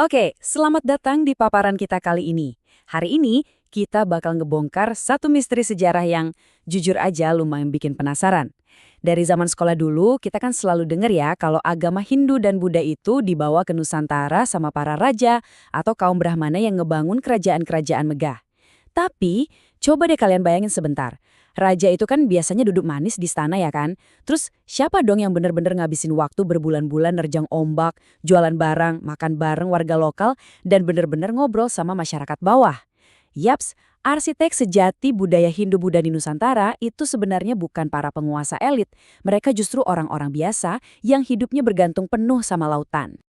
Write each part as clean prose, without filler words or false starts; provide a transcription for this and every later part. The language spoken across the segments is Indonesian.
Oke, selamat datang di paparan kita kali ini. Hari ini, kita bakal ngebongkar satu misteri sejarah yang jujur aja lumayan bikin penasaran. Dari zaman sekolah dulu, kita kan selalu dengar ya kalau agama Hindu dan Buddha itu dibawa ke Nusantara sama para raja atau kaum Brahmana yang ngebangun kerajaan-kerajaan megah. Tapi, coba deh kalian bayangin sebentar. Raja itu kan biasanya duduk manis di istana ya kan? Terus siapa dong yang bener-bener ngabisin waktu berbulan-bulan nerjang ombak, jualan barang, makan bareng warga lokal, dan bener-bener ngobrol sama masyarakat bawah? Yaps, arsitek sejati budaya Hindu-Buddha di Nusantara itu sebenarnya bukan para penguasa elit. Mereka justru orang-orang biasa yang hidupnya bergantung penuh sama lautan.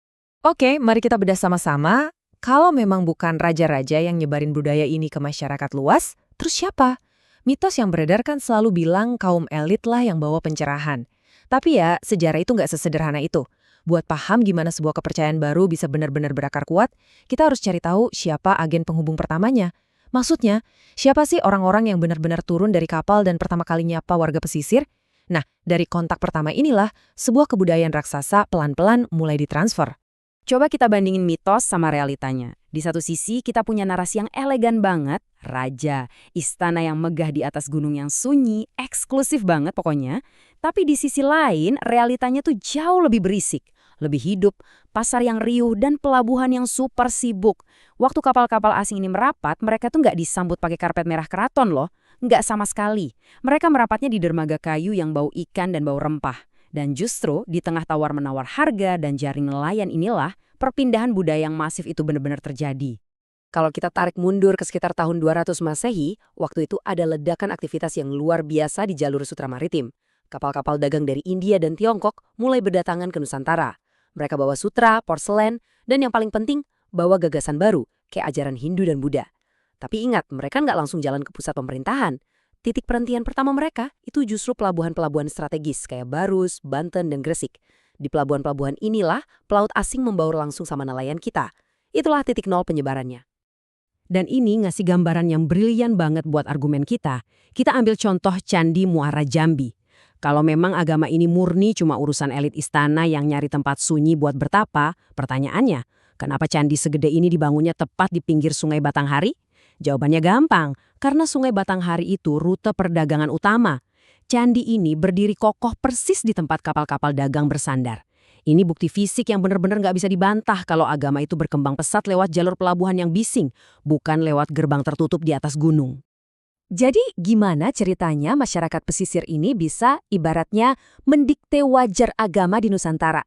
Oke, mari kita bedah sama-sama. Kalau memang bukan raja-raja yang nyebarin budaya ini ke masyarakat luas, terus siapa? Mitos yang beredar kan selalu bilang kaum elit lah yang bawa pencerahan. Tapi ya, sejarah itu nggak sesederhana itu. Buat paham gimana sebuah kepercayaan baru bisa benar-benar berakar kuat, kita harus cari tahu siapa agen penghubung pertamanya. Maksudnya, siapa sih orang-orang yang benar-benar turun dari kapal dan pertama kali nyapa warga pesisir? Nah, dari kontak pertama inilah, sebuah kebudayaan raksasa pelan-pelan mulai ditransfer. Coba kita bandingin mitos sama realitanya. Di satu sisi kita punya narasi yang elegan banget, raja, istana yang megah di atas gunung yang sunyi, eksklusif banget pokoknya. Tapi di sisi lain, realitanya tuh jauh lebih berisik, lebih hidup, pasar yang riuh, dan pelabuhan yang super sibuk. Waktu kapal-kapal asing ini merapat, mereka tuh nggak disambut pakai karpet merah keraton loh. Nggak sama sekali. Mereka merapatnya di dermaga kayu yang bau ikan dan bau rempah. Dan justru di tengah tawar-menawar harga dan jaring nelayan inilah perpindahan budaya yang masif itu benar-benar terjadi. Kalau kita tarik mundur ke sekitar tahun 200 Masehi, waktu itu ada ledakan aktivitas yang luar biasa di jalur sutra maritim. Kapal-kapal dagang dari India dan Tiongkok mulai berdatangan ke Nusantara. Mereka bawa sutra, porselen, dan yang paling penting, bawa gagasan baru, kayak ajaran Hindu dan Buddha. Tapi ingat, mereka nggak langsung jalan ke pusat pemerintahan. Titik perhentian pertama mereka itu justru pelabuhan-pelabuhan strategis kayak Barus, Banten, dan Gresik. Di pelabuhan-pelabuhan inilah pelaut asing membaur langsung sama nelayan kita. Itulah titik nol penyebarannya. Dan ini ngasih gambaran yang brilian banget buat argumen kita. Kita ambil contoh Candi Muara Jambi. Kalau memang agama ini murni cuma urusan elit istana yang nyari tempat sunyi buat bertapa, pertanyaannya, kenapa candi segede ini dibangunnya tepat di pinggir Sungai Batanghari? Jawabannya gampang, karena Sungai Batanghari itu rute perdagangan utama. Candi ini berdiri kokoh persis di tempat kapal-kapal dagang bersandar. Ini bukti fisik yang benar-benar nggak bisa dibantah kalau agama itu berkembang pesat lewat jalur pelabuhan yang bising, bukan lewat gerbang tertutup di atas gunung. Jadi gimana ceritanya masyarakat pesisir ini bisa ibaratnya mendikte wajar agama di Nusantara?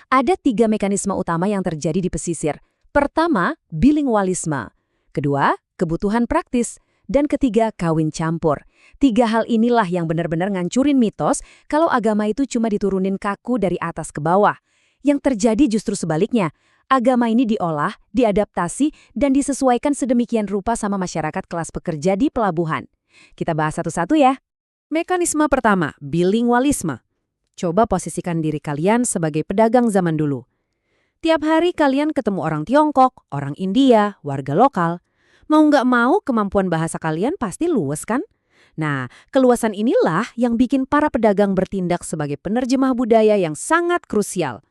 Ada 3 mekanisme utama yang terjadi di pesisir. Pertama, bilingualisme. Kedua, kebutuhan praktis. Dan ketiga, kawin campur. 3 hal inilah yang benar-benar ngancurin mitos kalau agama itu cuma diturunin kaku dari atas ke bawah. Yang terjadi justru sebaliknya. Agama ini diolah, diadaptasi, dan disesuaikan sedemikian rupa sama masyarakat kelas pekerja di pelabuhan. Kita bahas satu-satu ya. Mekanisme pertama, bilingualisme. Coba posisikan diri kalian sebagai pedagang zaman dulu. Tiap hari kalian ketemu orang Tiongkok, orang India, warga lokal. Mau nggak mau kemampuan bahasa kalian pasti luwes kan? Nah, keluasan inilah yang bikin para pedagang bertindak sebagai penerjemah budaya yang sangat krusial.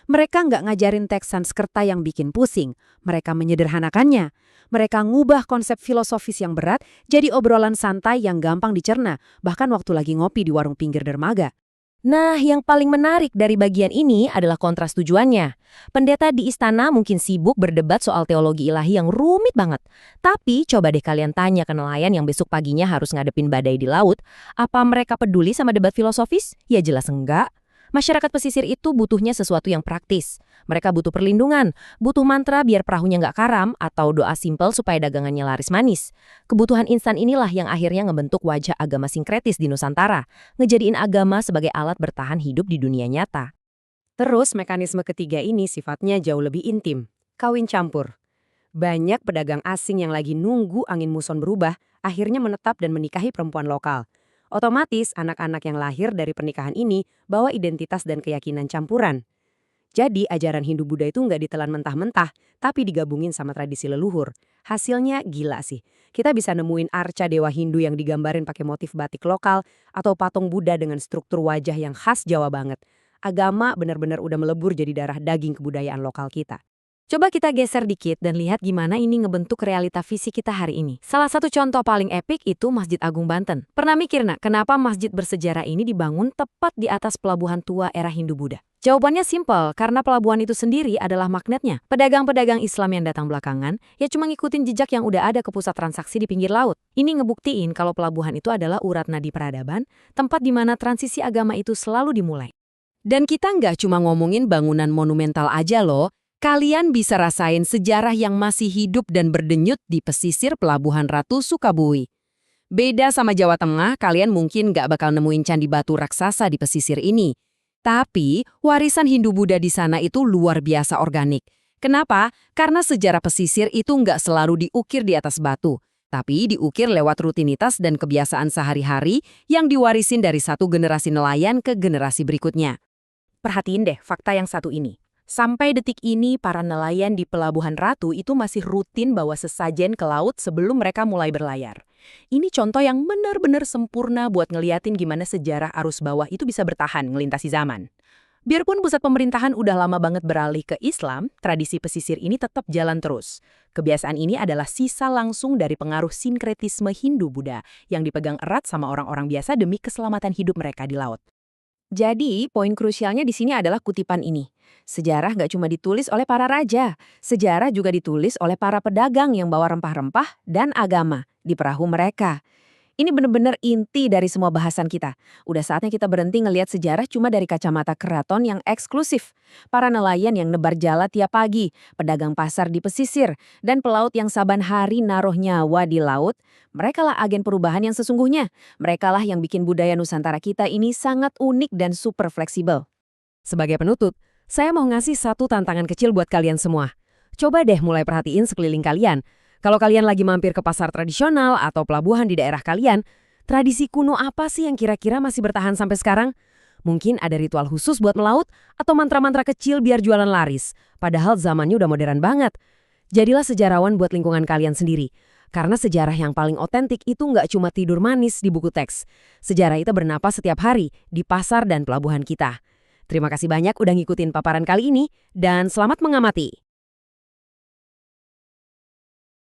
Mereka nggak ngajarin teks Sanskerta yang bikin pusing. Mereka menyederhanakannya. Mereka ngubah konsep filosofis yang berat jadi obrolan santai yang gampang dicerna, bahkan waktu lagi ngopi di warung pinggir dermaga. Nah, yang paling menarik dari bagian ini adalah kontras tujuannya. Pendeta di istana mungkin sibuk berdebat soal teologi ilahi yang rumit banget. Tapi coba deh kalian tanya ke nelayan yang besok paginya harus ngadepin badai di laut, apa mereka peduli sama debat filosofis? Ya jelas enggak. Masyarakat pesisir itu butuhnya sesuatu yang praktis. Mereka butuh perlindungan, butuh mantra biar perahunya nggak karam, atau doa simpel supaya dagangannya laris manis. Kebutuhan instan inilah yang akhirnya ngebentuk wajah agama sinkretis di Nusantara, ngejadiin agama sebagai alat bertahan hidup di dunia nyata. Terus mekanisme ketiga ini sifatnya jauh lebih intim, kawin campur. Banyak pedagang asing yang lagi nunggu angin muson berubah, akhirnya menetap dan menikahi perempuan lokal. Otomatis anak-anak yang lahir dari pernikahan ini bawa identitas dan keyakinan campuran. Jadi ajaran Hindu-Buddha itu nggak ditelan mentah-mentah, tapi digabungin sama tradisi leluhur. Hasilnya gila sih. Kita bisa nemuin arca dewa Hindu yang digambarin pakai motif batik lokal, atau patung Buddha dengan struktur wajah yang khas Jawa banget. Agama benar-benar udah melebur jadi darah daging kebudayaan lokal kita. Coba kita geser dikit dan lihat gimana ini ngebentuk realita fisik kita hari ini. Salah satu contoh paling epik itu Masjid Agung Banten. Pernah mikir nak, kenapa masjid bersejarah ini dibangun tepat di atas pelabuhan tua era Hindu-Buddha? Jawabannya simpel, karena pelabuhan itu sendiri adalah magnetnya. Pedagang-pedagang Islam yang datang belakangan, ya cuma ngikutin jejak yang udah ada ke pusat transaksi di pinggir laut. Ini ngebuktiin kalau pelabuhan itu adalah urat nadi peradaban, tempat di mana transisi agama itu selalu dimulai. Dan kita nggak cuma ngomongin bangunan monumental aja loh. Kalian bisa rasain sejarah yang masih hidup dan berdenyut di pesisir Pelabuhan Ratu Sukabumi. Beda sama Jawa Tengah, kalian mungkin nggak bakal nemuin candi batu raksasa di pesisir ini. Tapi, warisan Hindu-Buddha di sana itu luar biasa organik. Kenapa? Karena sejarah pesisir itu nggak selalu diukir di atas batu, tapi diukir lewat rutinitas dan kebiasaan sehari-hari yang diwarisin dari satu generasi nelayan ke generasi berikutnya. Perhatiin deh fakta yang satu ini. Sampai detik ini, para nelayan di Pelabuhan Ratu itu masih rutin bawa sesajen ke laut sebelum mereka mulai berlayar. Ini contoh yang benar-benar sempurna buat ngeliatin gimana sejarah arus bawah itu bisa bertahan ngelintasi zaman. Biarpun pusat pemerintahan udah lama banget beralih ke Islam, tradisi pesisir ini tetap jalan terus. Kebiasaan ini adalah sisa langsung dari pengaruh sinkretisme Hindu-Buddha yang dipegang erat sama orang-orang biasa demi keselamatan hidup mereka di laut. Jadi, poin krusialnya di sini adalah kutipan ini. Sejarah nggak cuma ditulis oleh para raja, sejarah juga ditulis oleh para pedagang yang bawa rempah-rempah dan agama di perahu mereka. Ini benar-benar inti dari semua bahasan kita. Udah saatnya kita berhenti ngelihat sejarah cuma dari kacamata keraton yang eksklusif. Para nelayan yang nebar jala tiap pagi, pedagang pasar di pesisir, dan pelaut yang saban hari naruh nyawa di laut, merekalah agen perubahan yang sesungguhnya. Merekalah yang bikin budaya Nusantara kita ini sangat unik dan super fleksibel. Sebagai penutup, saya mau ngasih satu tantangan kecil buat kalian semua. Coba deh mulai perhatiin sekeliling kalian. Kalau kalian lagi mampir ke pasar tradisional atau pelabuhan di daerah kalian, tradisi kuno apa sih yang kira-kira masih bertahan sampai sekarang? Mungkin ada ritual khusus buat melaut atau mantra-mantra kecil biar jualan laris. Padahal zamannya udah modern banget. Jadilah sejarawan buat lingkungan kalian sendiri. Karena sejarah yang paling otentik itu nggak cuma tidur manis di buku teks. Sejarah itu bernapas setiap hari di pasar dan pelabuhan kita. Terima kasih banyak udah ngikutin paparan kali ini, dan selamat mengamati.